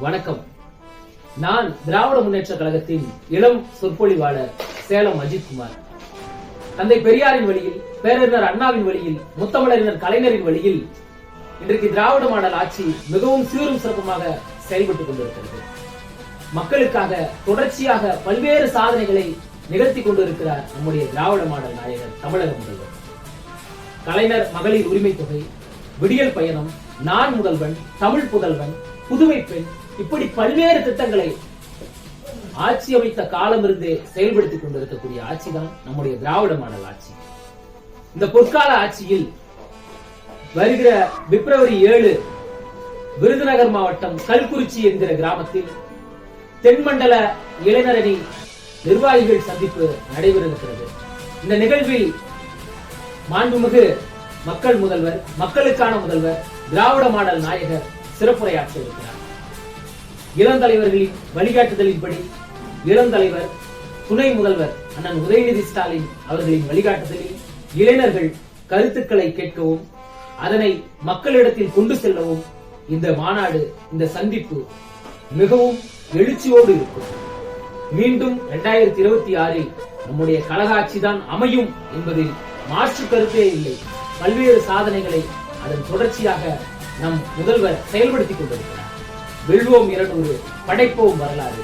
வணக்கம். நான் திராவிட முன்னேற்ற கழகத்தின் இளம் சொற்பொழிவாளர் சேலம் அஜித்குமார். தந்தை பெரியாரின் வழியில், பேரறிஞர் அண்ணாவின் வழியில், முத்தமிழறிஞர் கலைஞரின் வழியில் இன்றைக்கு திராவிட மாடல் ஆட்சி மிகவும் சீரும் சிறப்புமாக செயல்பட்டுக் கொண்டிருக்கிறது. மக்களுக்காக தொடர்ச்சியாக பல்வேறு சாதனைகளை நிகழ்த்தி கொண்டிருக்கிறார் நம்முடைய திராவிட மாடல் நாயகர் தமிழக முதல்வர். கலைஞர் மகளிர் உரிமை தொகை, விடியல் பயணம், நான் முதல்வன், தமிழ் புதல்வன், புதுமை பெண், இப்படி பல்வேறு திட்டங்களை ஆட்சி அமைத்த காலம் இருந்தே செயல்படுத்திக் கொண்டிருக்கக்கூடிய ஆட்சி தான் நம்முடைய திராவிட மாடல் ஆட்சி. இந்த பொற்கால ஆட்சியில் வருகிற பிப்ரவரி 7 விருதுநகர் மாவட்டம் கல்குறிச்சி என்கிற கிராமத்தில் தென்மண்டல இளைஞரணி நிர்வாகிகள் சந்திப்பு நடைபெற இருக்கிறது. இந்த நிகழ்வில் மாண்புமிகு மக்கள் முதல்வர், மக்களுக்கான முதல்வர், திராவிட மாடல் நாயகர் சிறப்புரையாற்ற இருக்கிறார். இளந்தலைவர்களின் வழிகாட்டுதலின்படி இளந்தலைவர், துணை முதல்வர் அண்ணன் உதயநிதி ஸ்டாலின் அவர்களின் வழிகாட்டுதலில் இளைஞர்கள் கருத்துக்களை கேட்கவும் அதனை மக்களிடத்தில் கொண்டு செல்லவும் இந்த மாநாடு, இந்த சந்திப்பு மிகவும் எழுச்சியோடு இருக்கும். மீண்டும் 2026 நம்முடைய கழக ஆட்சிதான் அமையும் என்பதில் மாற்று கருத்தே இல்லை. பல்வேறு சாதனைகளை அதன் தொடர்ச்சியாக நம் முதல்வர் செயல்படுத்திக் கொண்டிருக்கிறார். வெல்வோம் 200, படைப்போம் வரலாறு.